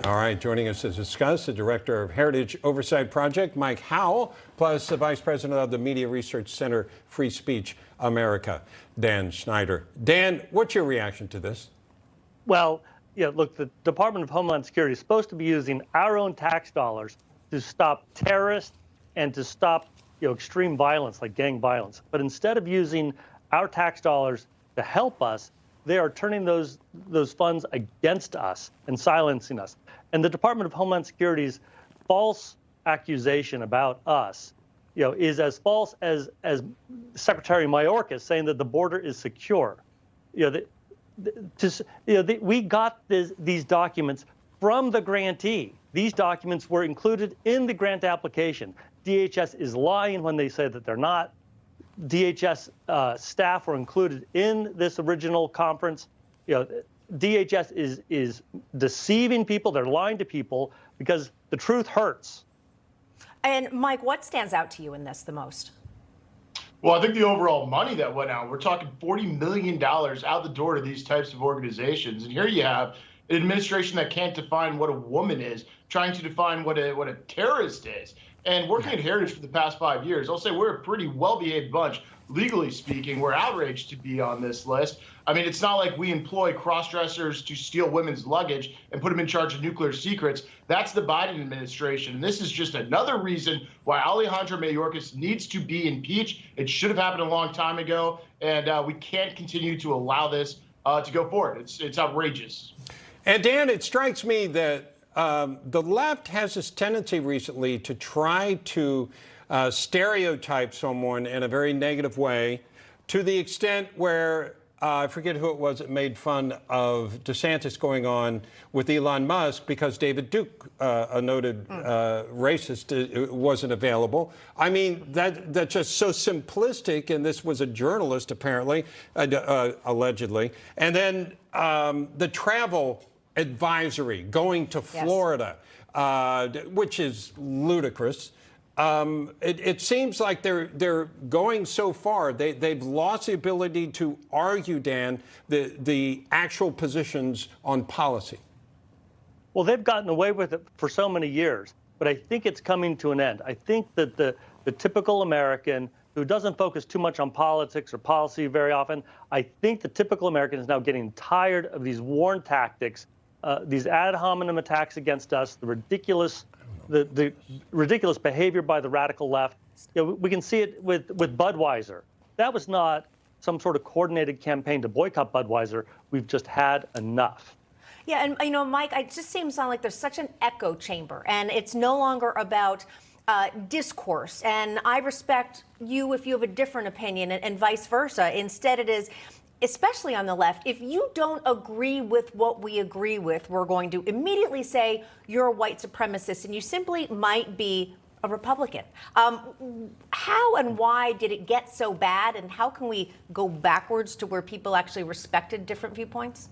All right, joining us to discuss, the director of Heritage Oversight Project, Mike Howell, plus the vice president of the Media Research Center, Free Speech America, Dan Schneider. Dan, what's your reaction to this? Well, yeah, look, the Department of Homeland Security is supposed to be using our own tax dollars to stop terrorists and to stop, extreme violence like gang violence. But instead of using our tax dollars to help us, they are turning those funds against us and silencing us. And the Department of Homeland Security's false accusation about us, is as false as Secretary Mayorkas saying that the border is secure. We got these documents from the grantee. These documents were included in the grant application. DHS is lying when they say that they're not. DHS staff were included in this original conference. DHS is deceiving people. They're lying to people because the truth hurts. And Mike, what stands out to you in this the most? Well, I think the overall money that went out, we're talking $40 million out the door to these types of organizations. And here you have an administration that can't define what a woman is, trying to define what a terrorist is. And working at Heritage for the past 5 years, I'll say we're a pretty well-behaved bunch, legally speaking. We're outraged to be on this list. I mean, it's not like we employ cross-dressers to steal women's luggage and put them in charge of nuclear secrets. That's the Biden administration. And this is just another reason why Alejandro Mayorkas needs to be impeached. It should have happened a long time ago, and we can't continue to allow this to go forward. It's outrageous. And Dan, it strikes me that the left has this tendency recently to try to stereotype someone in a very negative way, to the extent where I forget who it was that made fun of DeSantis going on with Elon Musk because David Duke, a noted racist, wasn't available. I mean, that's just so simplistic, and this was a journalist, apparently, allegedly. And then the travel advisory going to Florida, which is ludicrous. It seems like they're going so far. They've lost the ability to argue, Dan, the actual positions on policy. Well, they've gotten away with it for so many years, but I think it's coming to an end. I think that the typical American who doesn't focus too much on politics or policy very often, I think the typical American is now getting tired of these war tactics, these ad hominem attacks against us, the ridiculous behavior by the radical left. We can see it with Budweiser. That was not some sort of coordinated campaign to boycott Budweiser. We've just had enough. Yeah, and Mike, it just seems like there's such an echo chamber, and it's no longer about discourse. And I respect you if you have a different opinion, and vice versa. Instead, it is, especially on the left, if you don't agree with what we agree with, we're going to immediately say you're a white supremacist and you simply might be a Republican. How and why did it get so bad, and how can we go backwards to where people actually respected different viewpoints?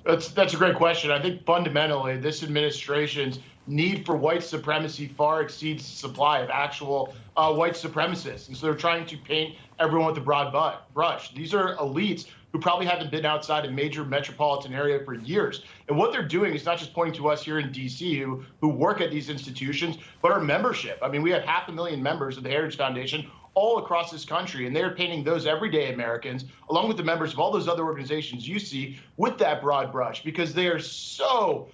That's a great question. I think fundamentally this administration's need for white supremacy far exceeds the supply of actual white supremacists. And so they're trying to paint everyone with a broad brush. These are elites who probably haven't been outside a major metropolitan area for years. And what they're doing is not just pointing to us here in D.C. who work at these institutions, but our membership. I mean, we have 500,000 members of the Heritage Foundation all across this country, and they're painting those everyday Americans, along with the members of all those other organizations you see, with that broad brush, because they are so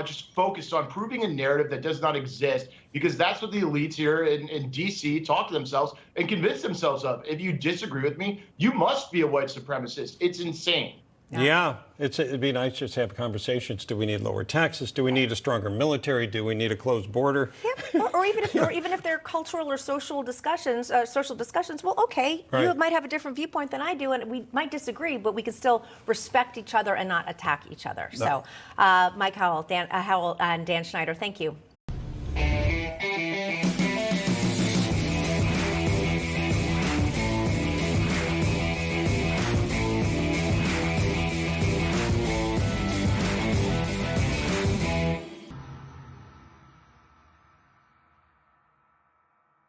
just focused on proving a narrative that does not exist, because that's what the elites here in D.C. talk to themselves and convince themselves of. If you disagree with me, you must be a white supremacist. It's insane. Yeah, it'd be nice just to have conversations. Do we need lower taxes? Do we need a stronger military? Do we need a closed border? Yeah, or even if they're cultural or social discussions, well, okay, right. You might have a different viewpoint than I do, and we might disagree, but we can still respect each other and not attack each other. No. So, Mike Howell, Dan Howell, and Dan Schneider, thank you.